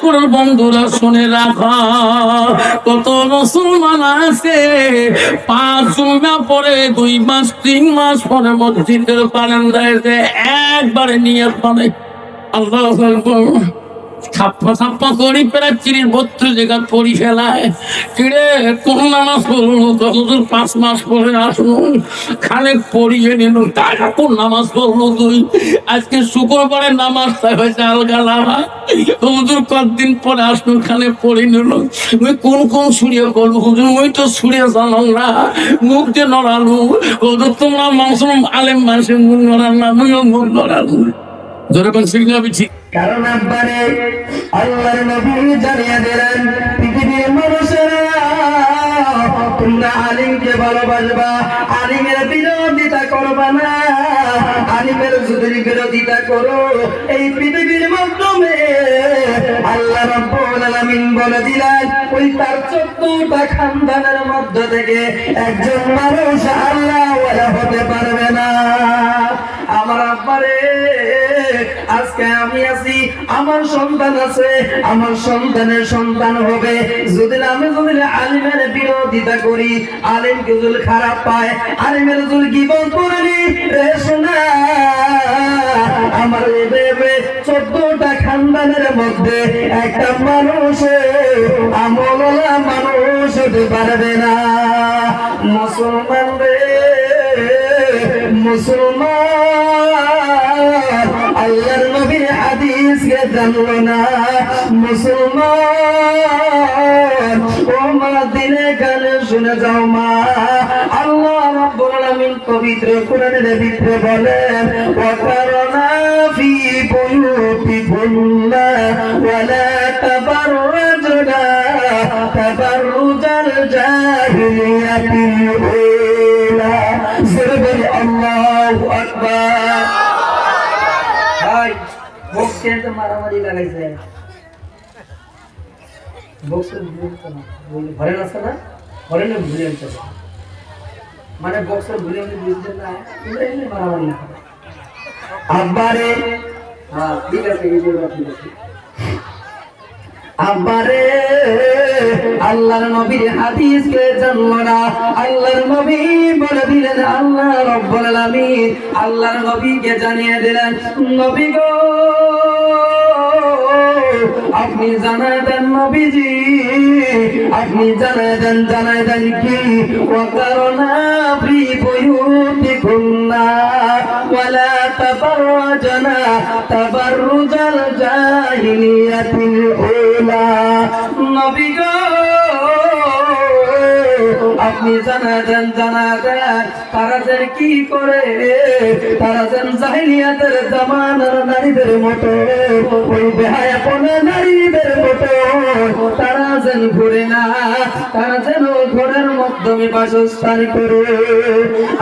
করে বন্ধুরা শুনে রাখা, কত মুসলমান আছে 5 জুমা পরে 2 মাস 3 মাস পরে মসজিদের বারান্দায় একবারে নিয়ত করে আল্লাহু আকবার ছাপ্পা ছাপ্পা করি প্রায় 30-32 জায়গা পড়ি ফেলায়। কিরে কোন নামাজ পড়লো? 5 মাস পরে আসুন খানে পড়িয়ে নিল। টাকা কোন নামাজ পড়লো তুই? আজকে শুক্রবারে নামাজটা হয়েছে আলগালামা। হুজুর কতদিন পরে আসুন খানে পড়ি নিল। ওই কোন কোন সুরিয়ে করবো হুজুর? ওই তো সুরিয়ে জানো না, মুখ দিয়ে নড়ালু। হুজুর তোমরা মাংসুম আলেম মানুষের মুখ নড়াল না, আমিও মুখ নড়ালু। যেরকম শিখলে আমি ঠিক। কারণ আব্বারে আল্লাহর নবী জানিয়ে দিলেন পৃথিবীর মানুষেরা তোমরা আলিমকে ভালোবাসবা, আলিমের বিরোধিতা করবা না। আলিমের যদি বিরোধিতা করো এই পৃথিবীর মাধ্যমে আল্লাহ রাব্বুল আলামিন বলে দিলেন ওই তার 14টা খানদানের মধ্য থেকে একজন মানুষ আল্লাহ ওয়ালা হতে পারবে না। আমার আব্বারে আজকে আমি আছি, আমার সন্তান আছে, আমার সন্তানের সন্তান হবে। যদি আলিমের বিরোধিতা করি, আলিমকে যদি খারাপ পায়, আলিমের যদি গীবত করি, শোনা আমার 14টা খানদানের মধ্যে একটা মানুষ আমলওয়ালা মানুষ হতে পারবে না। মুসলমান রে মুসলমান আল্লাহর নবীর হাদিসকে জানলো না। মুসলমান ও মা দিনে গানে শুনে যাও মা। আল্লাহ রাব্বুল আলামিন পবিত্র কোরআনের ভিতরে বলেন ওয়াকারনা ফি বুয়ুতিকুন্না ওয়ালা তাবাররাজনা তাবাররুজাল জাহিলিয়াতিল উলা। জোরে আল্লাহু আকবার। ভাই বক্সে তো মারামারি লাগাইছে, বক্সে ঘরে আছে না, ঘরে না ভুলে আনছে, মানে বক্সের ভুলে আমি বুঝতে না এমনি মারামারি না আব্বারে। হ্যাঁ ঠিক আছে, এই যে ঠিক আছে আব্বারে। আল্লাহর নবীর হাদিসকে জানলো না, আল্লাহর নবী বলে দিলেন, আল্লাহ রাব্বুল আলামিন আল্লাহর নবীকে জানিয়ে দিলেন নবী গো আপনি জানায় দেন নবীজি, আপনি জানায় দেন কি ওয়াকারনা ফি বুয়ুতিকুন্না ওয়ালা তাবাররাজনা তাবাররুজাল জাহিলিয়াতিল উলা। নবী গো আপনি জানায় দেন তারা যেন কি করে, তারা যেন জাহিলিয়াতের জামানার নারীদের মতো, ওই বেহায়াপনা নারীদের মতো তারা যেন ঘুরে না, তারা যেন ঘরের মাধ্যমে বাসস্থান করে।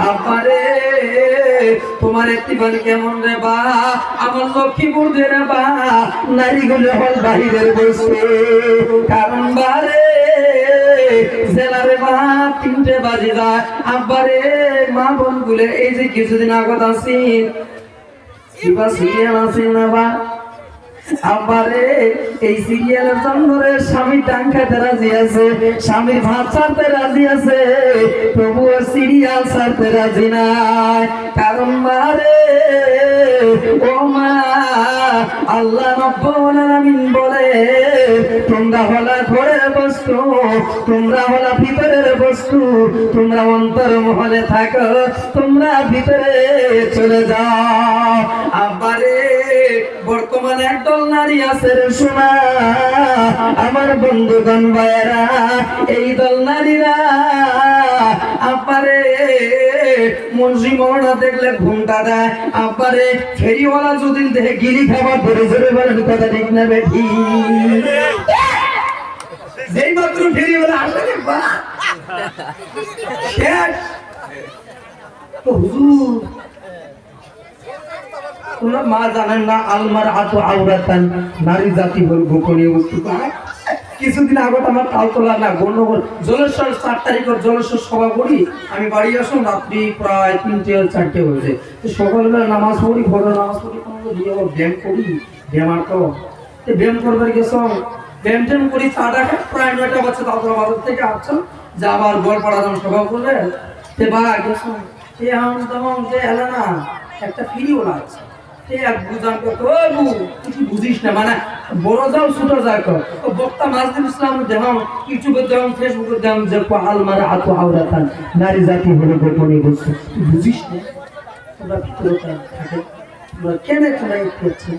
আমারে তোমার একটি বাড়ি কেমন রে বা, আমার লক্ষ্মীপুর দিয়ে রে বা নারীগুলো হল বাহিরের বসে। কারণ বারে জেলারে বা 3টে বাজে যায়। আব্বারে মা বোন গুলে এই যে কিছুদিন আগত আছেন কিবা সিরিয়াল আছে না বা, আব্বারে এই সিরিয়ালের চন্দরে স্বামী টান খাইতে রাজি আছে, স্বামীর ভাত ছাড়তে রাজি আছে, তবুও সিরিয়াল ছাড়তে রাজি নাই। কারণ মারে ও মা আল্লাহ রাব্বুল আলামিন বলে তোমরা হলা ঘরের বস্তু, তোমরা হলা ভিতরের বস্তু, তোমরা অন্তর মহলে থাকো, তোমরা ভিতরে চলে যাও। আব্বারে বর্তমানে একদল নারী আছে রে শোনা আমার বন্ধুগণ ভাইয়েরা, এই দল নারীরা আব্বারে মুন্সি মরনা দেখলে ঘুমটা দেয়। আব্বারে ফেরিওয়ালা যদি দেখে গিলি খাবার ধরে ধরে বলেন কথা ঠিক না বেঠি, যেই মাত্র ফেরিওয়ালা আসলে বা হুজুর তোমরা মা জানেন না আলমার আতো আওরাতান, নারী জাতি হল গোপনীয় বস্তু। কিছুদিন আগত আমার তালতলা না গণ্ডগোল জলেশ্বর 4 তারিখের জলেশ্বর সভা করি, আমি বাড়ি আসুন রাত্রি প্রায় 3-4 হয়েছে। সকালবেলা নামাজ পড়ি, ভোরের নামাজ পড়ি, কোনো দিয়ে ব্যায়াম করি, ব্যায়াম তো ব্যায়াম করবার গেছো, ব্যায়াম ট্যাম করি, চাটা খাই, প্রায় 9টা বাজছে, তারপর বাজার থেকে আসছো, যে আবার গোয়ালপাড়া যাম সভা করলে, তে বা গেছো, সে এখন তখন যে এলে না, একটা ফিরিও লাগছে, সে এক বুঝান করতো, ও বু, কিছু বুঝিস না, মানে বড় যাও ছোট যাও কর। তো বক্তা মাসদিন ইসলাম দেখাম, ইউটিউবে দেখাম, ফেসবুকে দেখাম, যে আল মারে আতো আওরাতান, নারী জাতি হলো গোপনে বলছে, তুই বুঝিস না, তোরা ভিতরে থাকে, তোরা কেন তোরা করছে।